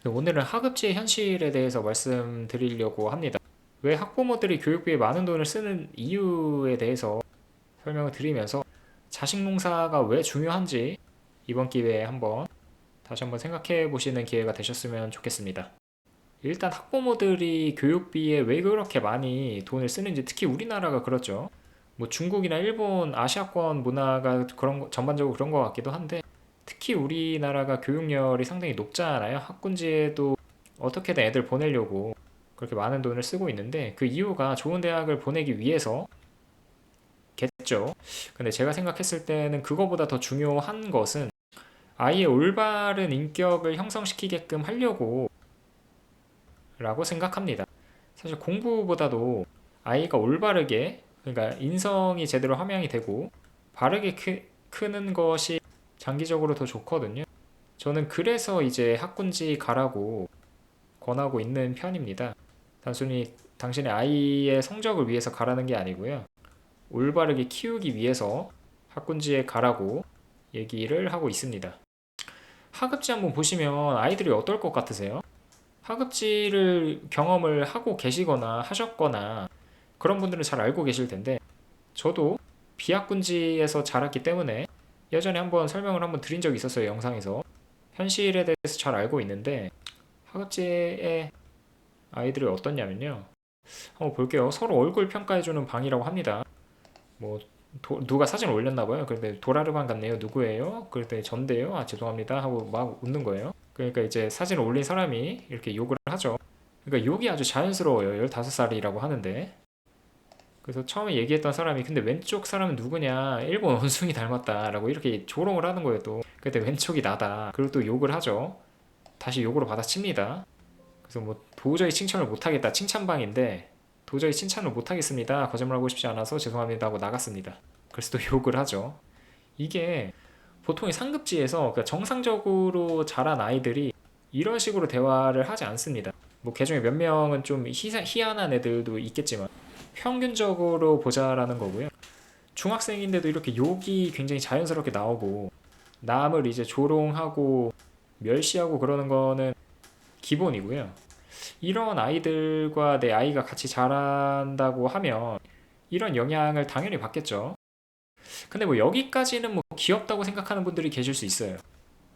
오늘은 학업지의 현실에 대해서 말씀드리려고 합니다. 왜 학부모들이 교육비에 많은 돈을 쓰는 이유에 대해서 설명을 드리면서 자식 농사가 왜 중요한지 이번 기회에 다시 한번 생각해 보시는 기회가 되셨으면 좋겠습니다. 일단 학부모들이 교육비에 왜 그렇게 많이 돈을 쓰는지, 특히 우리나라가 그렇죠. 뭐 중국이나 일본, 아시아권 문화가 전반적으로 그런 것 같기도 한데, 특히 우리나라가 교육열이 상당히 높잖아요. 학군지에도 어떻게든 애들 보내려고 그렇게 많은 돈을 쓰고 있는데, 그 이유가 좋은 대학을 보내기 위해서겠죠. 근데 제가 생각했을 때는 그거보다 더 중요한 것은 아이의 올바른 인격을 형성시키게끔 하려고 라고 생각합니다. 사실 공부보다도 아이가 올바르게, 그러니까 인성이 제대로 함양이 되고 바르게 크는 것이 장기적으로 더 좋거든요. 저는 그래서 이제 학군지 가라고 권하고 있는 편입니다. 단순히 당신의 아이의 성적을 위해서 가라는 게 아니고요. 올바르게 키우기 위해서 학군지에 가라고 얘기를 하고 있습니다. 학업지 한번 보시면 아이들이 어떨 것 같으세요? 학업지를 경험을 하고 계시거나 하셨거나 그런 분들은 잘 알고 계실 텐데, 저도 비학군지에서 자랐기 때문에 예전에 설명을 드린 적이 있었어요, 영상에서. 현실에 대해서 잘 알고 있는데, 학업지의 아이들이 어떻냐면요. 한번 볼게요. 서로 얼굴 평가해주는 방이라고 합니다. 뭐 누가 사진을 올렸나 봐요. 그런데 도라르반 같네요. 누구예요? 그랬더니 전데요. 아, 죄송합니다 하고 막 웃는 거예요. 그러니까 이제 사진을 올린 사람이 이렇게 욕을 하죠. 그러니까 욕이 아주 자연스러워요. 15살이라고 하는데. 그래서 처음에 얘기했던 사람이, 근데 왼쪽 사람은 누구냐, 일본 원숭이 닮았다라고 이렇게 조롱을 하는 거예요. 또 그때 왼쪽이 나다. 그리고 또 욕을 하죠. 다시 욕으로 받아칩니다. 그래서 뭐 도저히 칭찬을 못하겠다, 칭찬방인데 도저히 칭찬을 못하겠습니다, 거짓말하고 싶지 않아서 죄송합니다 하고 나갔습니다. 그래서 또 욕을 하죠. 이게 보통의 상급지에서, 그러니까 정상적으로 자란 아이들이 이런 식으로 대화를 하지 않습니다. 뭐 개중에 몇 명은 좀 희한한 애들도 있겠지만 평균적으로 보자라는 거고요. 중학생인데도 이렇게 욕이 굉장히 자연스럽게 나오고 남을 이제 조롱하고 멸시하고 그러는 거는 기본이고요. 이런 아이들과 내 아이가 같이 자란다고 하면 이런 영향을 당연히 받겠죠. 근데 뭐 여기까지는 뭐 귀엽다고 생각하는 분들이 계실 수 있어요.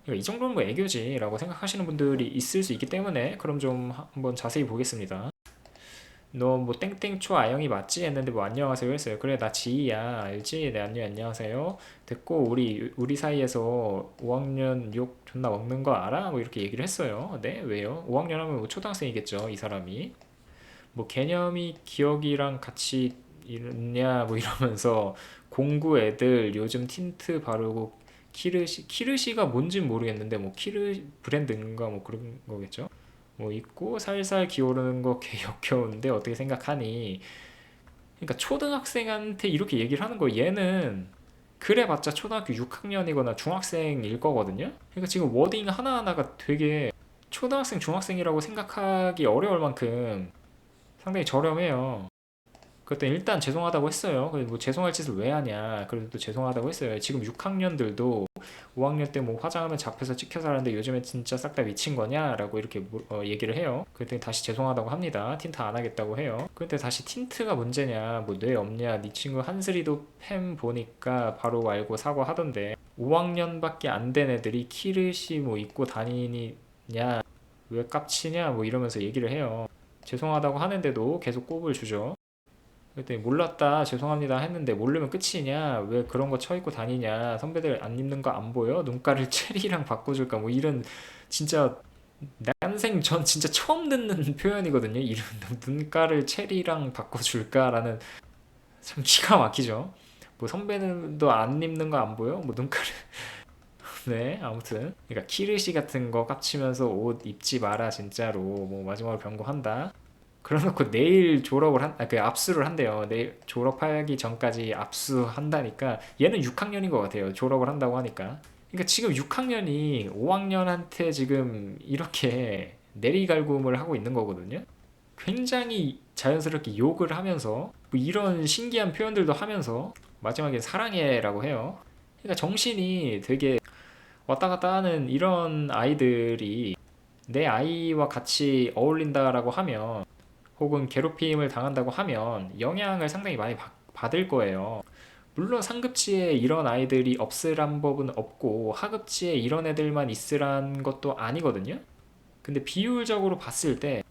그러니까 이 정도는 뭐 애교지라고 생각하시는 분들이 있을 수 있기 때문에, 그럼 좀 한번 자세히 보겠습니다. 너 뭐 땡땡초 아영이 맞지? 했는데 뭐 안녕하세요 했어요. 그래, 나 지희야, 알지? 네, 안녕하세요. 됐고, 우리 사이에서 5학년 욕 존나 먹는 거 알아? 뭐 이렇게 얘기를 했어요. 네, 왜요? 5학년 하면 뭐 초등학생이겠죠, 이 사람이. 뭐 개념이 기억이랑 같이 있냐 뭐 이러면서, 공구 애들 요즘 틴트 바르고 키르시가 뭔진 모르겠는데, 뭐 키르 브랜드인가 뭐 그런 거겠죠. 뭐 있고 살살 기어오르는 거 개 역겨운데 어떻게 생각하니. 그러니까 초등학생한테 이렇게 얘기를 하는 거, 얘는 그래봤자 초등학교 6학년이거나 중학생일 거거든요. 그러니까 지금 워딩 하나하나가 되게 초등학생 중학생이라고 생각하기 어려울 만큼 상당히 저렴해요. 그랬더니 일단 죄송하다고 했어요. 그래서 뭐 죄송할 짓을 왜 하냐. 그래도 또 죄송하다고 했어요. 지금 6학년들도 5학년 때 뭐 화장하면 잡혀서 찍혀서 하는데 요즘에 진짜 싹 다 미친 거냐? 라고 이렇게 얘기를 해요. 그랬더니 다시 죄송하다고 합니다. 틴트 안 하겠다고 해요. 그때 다시 틴트가 문제냐, 뭐 뇌 없냐, 네 친구 한슬이도 팸 보니까 바로 알고 사과하던데 5학년밖에 안 된 애들이 키르시 뭐 입고 다니냐, 왜 깝치냐, 뭐 이러면서 얘기를 해요. 죄송하다고 하는데도 계속 꼽을 주죠. 그랬더니 몰랐다 죄송합니다 했는데, 모르면 끝이냐, 왜 그런 거 쳐입고 다니냐, 선배들 안 입는 거 안 보여? 눈가를 체리랑 바꿔줄까, 뭐 이런, 진짜 난생 전 진짜 처음 듣는 표현이거든요. 이런 눈가를 체리랑 바꿔줄까라는. 참 기가 막히죠. 뭐 선배들도 안 입는 거 안 보여? 뭐 눈가를. 네, 아무튼 그러니까 키르시 같은 거 깝치면서 옷 입지 마라 진짜로, 뭐 마지막으로 경고한다. 그래놓고 내일 그 압수를 한대요. 내일 졸업하기 전까지 압수한다니까, 얘는 6학년인 것 같아요. 졸업을 한다고 하니까. 그러니까 지금 6학년이 5학년한테 지금 이렇게 내리갈굼을 하고 있는 거거든요. 굉장히 자연스럽게 욕을 하면서 뭐 이런 신기한 표현들도 하면서 마지막에 사랑해라고 해요. 그러니까 정신이 되게 왔다 갔다 하는 이런 아이들이 내 아이와 같이 어울린다라고 하면 혹은 괴롭힘을 당한다고 하면 영향을 상당히 많이 받을 거예요. 물론 상급지에 이런 아이들이 없으란 법은 없고 하급지에 이런 애들만 있으란 것도 아니거든요. 근데 비율적으로 봤을 때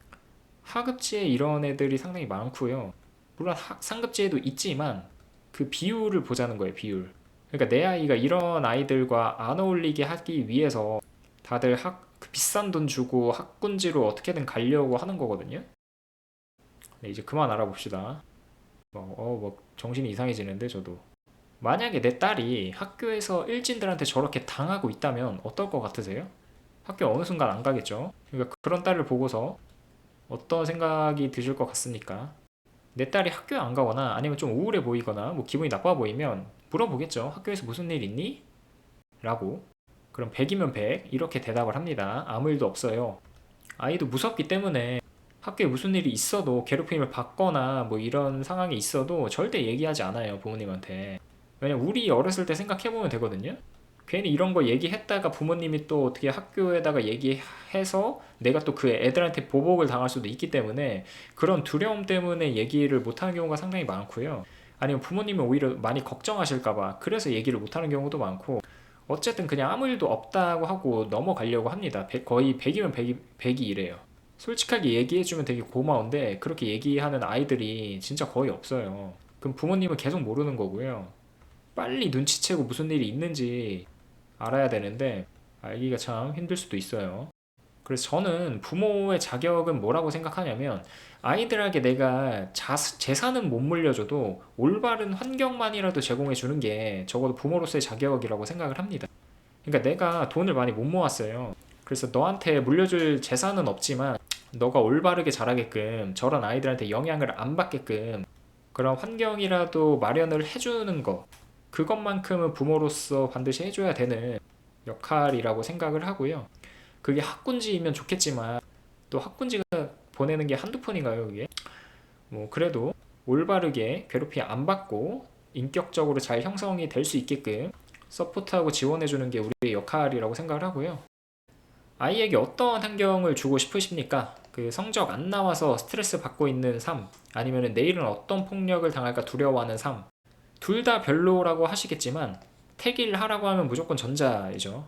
하급지에 이런 애들이 상당히 많고요. 물론 상급지에도 있지만 그 비율을 보자는 거예요, 비율. 그러니까 내 아이가 이런 아이들과 안 어울리게 하기 위해서 다들 그 비싼 돈 주고 학군지로 어떻게든 가려고 하는 거거든요. 네, 이제 그만 알아봅시다. 뭐 정신이 이상해지는데 저도. 만약에 내 딸이 학교에서 일진들한테 저렇게 당하고 있다면 어떨 것 같으세요? 학교 어느 순간 안 가겠죠? 그러니까 그런 딸을 보고서 어떤 생각이 드실 것 같습니까? 내 딸이 학교에 안 가거나 아니면 좀 우울해 보이거나 뭐 기분이 나빠 보이면 물어보겠죠. 학교에서 무슨 일 있니? 라고. 그럼 100이면 100 이렇게 대답을 합니다. 아무 일도 없어요. 아이도 무섭기 때문에 학교에 무슨 일이 있어도 괴롭힘을 받거나 뭐 이런 상황이 있어도 절대 얘기하지 않아요, 부모님한테. 왜냐면 우리 어렸을 때 생각해보면 되거든요. 괜히 이런 거 얘기했다가 부모님이 또 어떻게 학교에다가 얘기해서 내가 또 그 애들한테 보복을 당할 수도 있기 때문에 그런 두려움 때문에 얘기를 못하는 경우가 상당히 많고요. 아니면 부모님이 오히려 많이 걱정하실까봐 그래서 얘기를 못하는 경우도 많고, 어쨌든 그냥 아무 일도 없다고 하고 넘어가려고 합니다. 거의 100이면 100이 이래요. 솔직하게 얘기해주면 되게 고마운데 그렇게 얘기하는 아이들이 진짜 거의 없어요. 그럼 부모님은 계속 모르는 거고요. 빨리 눈치채고 무슨 일이 있는지 알아야 되는데 알기가 참 힘들 수도 있어요. 그래서 저는 부모의 자격은 뭐라고 생각하냐면, 아이들에게 내가 재산은 못 물려줘도 올바른 환경만이라도 제공해 주는 게 적어도 부모로서의 자격이라고 생각을 합니다. 그러니까 내가 돈을 많이 못 모았어요. 그래서 너한테 물려줄 재산은 없지만 너가 올바르게 자라게끔, 저런 아이들한테 영향을 안 받게끔 그런 환경이라도 마련을 해주는 거, 그것만큼은 부모로서 반드시 해줘야 되는 역할이라고 생각을 하고요. 그게 학군지이면 좋겠지만 또 학군지가 보내는 게 한두 푼인가요, 그게? 뭐 그래도 올바르게 괴롭힘 안 받고 인격적으로 잘 형성이 될 수 있게끔 서포트하고 지원해주는 게 우리의 역할이라고 생각을 하고요. 아이에게 어떤 환경을 주고 싶으십니까? 그 성적 안 나와서 스트레스 받고 있는 삶, 아니면 내일은 어떤 폭력을 당할까 두려워하는 삶, 둘 다 별로라고 하시겠지만 택일 하라고 하면 무조건 전자이죠.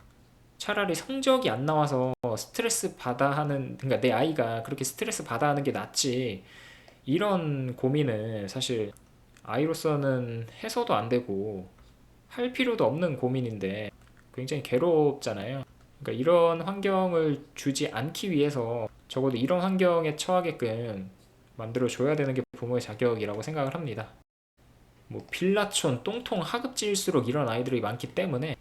차라리 성적이 안 나와서 스트레스 받아 하는, 그러니까 내 아이가 그렇게 스트레스 받아 하는 게 낫지, 이런 고민은 사실 아이로서는 해서도 안 되고 할 필요도 없는 고민인데 굉장히 괴롭잖아요. 그러니까 이런 환경을 주지 않기 위해서 적어도 이런 환경에 처하게끔 만들어줘야 되는 게 부모의 자격이라고 생각을 합니다. 뭐 빌라촌, 똥통 하급지일수록 이런 아이들이 많기 때문에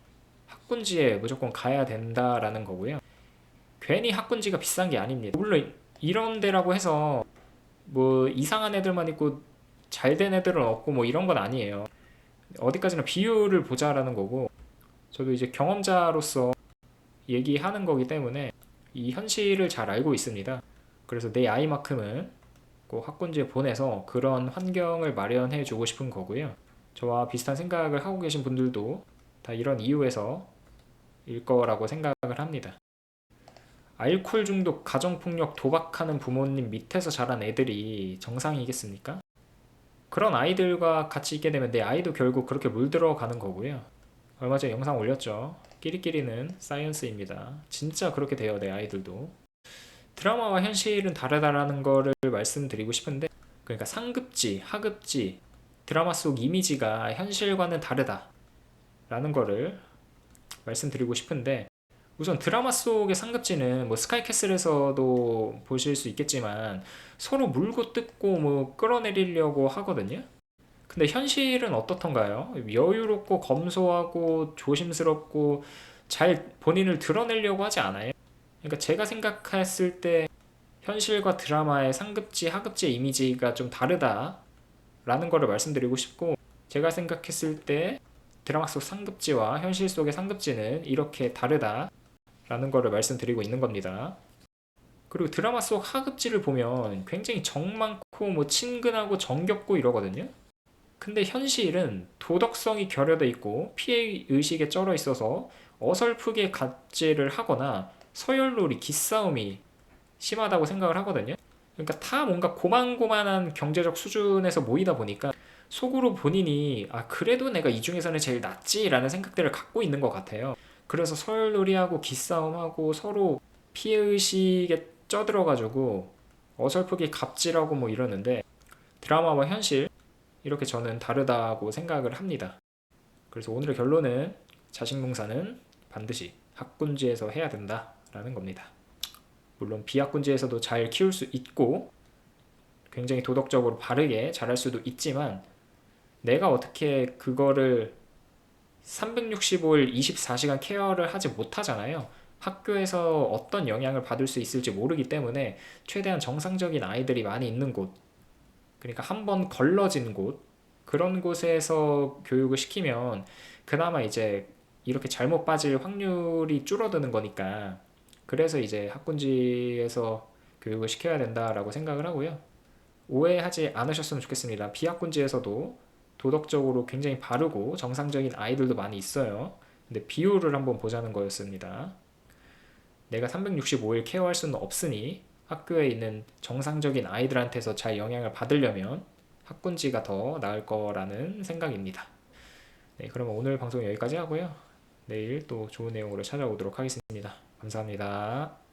학군지에 무조건 가야 된다라는 거고요. 괜히 학군지가 비싼 게 아닙니다. 물론 이런 데라고 해서 뭐 이상한 애들만 있고 잘 된 애들은 없고 뭐 이런 건 아니에요. 어디까지나 비율을 보자라는 거고, 저도 이제 경험자로서 얘기하는 거기 때문에 이 현실을 잘 알고 있습니다. 그래서 내 아이만큼은 꼭 학군지에 보내서 그런 환경을 마련해 주고 싶은 거고요. 저와 비슷한 생각을 하고 계신 분들도 다 이런 이유에서 일 거라고 생각을 합니다. 알코올 중독, 가정폭력, 도박하는 부모님 밑에서 자란 애들이 정상이겠습니까? 그런 아이들과 같이 있게 되면 내 아이도 결국 그렇게 물들어가는 거고요. 얼마 전에 영상 올렸죠. 끼리끼리는 사이언스입니다. 진짜 그렇게 돼요, 내 아이들도. 드라마와 현실은 다르다라는 거를 말씀드리고 싶은데, 그러니까 상급지, 하급지, 드라마 속 이미지가 현실과는 다르다라는 거를 말씀드리고 싶은데, 우선 드라마 속의 상급지는 뭐 스카이캐슬에서도 보실 수 있겠지만 서로 물고 뜯고 뭐 끌어내리려고 하거든요. 근데 현실은 어떻던가요? 여유롭고 검소하고 조심스럽고 잘 본인을 드러내려고 하지 않아요. 그러니까 제가 생각했을 때 현실과 드라마의 상급지, 하급지의 이미지가 좀 다르다라는 거를 말씀드리고 싶고, 제가 생각했을 때 드라마 속 상급지와 현실 속의 상급지는 이렇게 다르다라는 거를 말씀드리고 있는 겁니다. 그리고 드라마 속 하급지를 보면 굉장히 정 많고 뭐 친근하고 정겹고 이러거든요. 근데 현실은 도덕성이 결여돼 있고 피해 의식에 쩔어 있어서 어설프게 갑질을 하거나 서열놀이, 기싸움이 심하다고 생각을 하거든요. 그러니까 다 뭔가 고만고만한 경제적 수준에서 모이다 보니까 속으로 본인이 그래도 내가 이 중에서는 제일 낫지라는 생각들을 갖고 있는 것 같아요. 그래서 서열놀이하고 기싸움하고 서로 피해의식에 쪄들어가지고 어설프게 갑질하고 뭐 이러는데, 드라마와 현실 이렇게 저는 다르다고 생각을 합니다. 그래서 오늘의 결론은 자식농사는 반드시 학군지에서 해야 된다라는 겁니다. 물론 비학군지에서도 잘 키울 수 있고 굉장히 도덕적으로 바르게 잘할 수도 있지만, 내가 어떻게 그거를 365일 24시간 케어를 하지 못하잖아요. 학교에서 어떤 영향을 받을 수 있을지 모르기 때문에 최대한 정상적인 아이들이 많이 있는 곳, 그러니까 한번 걸러진 곳, 그런 곳에서 교육을 시키면 그나마 이제 이렇게 잘못 빠질 확률이 줄어드는 거니까, 그래서 이제 학군지에서 교육을 시켜야 된다라고 생각을 하고요. 오해하지 않으셨으면 좋겠습니다. 비학군지에서도 도덕적으로 굉장히 바르고 정상적인 아이들도 많이 있어요. 근데 비율을 한번 보자는 거였습니다. 내가 365일 케어할 수는 없으니 학교에 있는 정상적인 아이들한테서 잘 영향을 받으려면 학군지가 더 나을 거라는 생각입니다. 네, 그러면 오늘 방송 여기까지 하고요. 내일 또 좋은 내용으로 찾아오도록 하겠습니다. 감사합니다.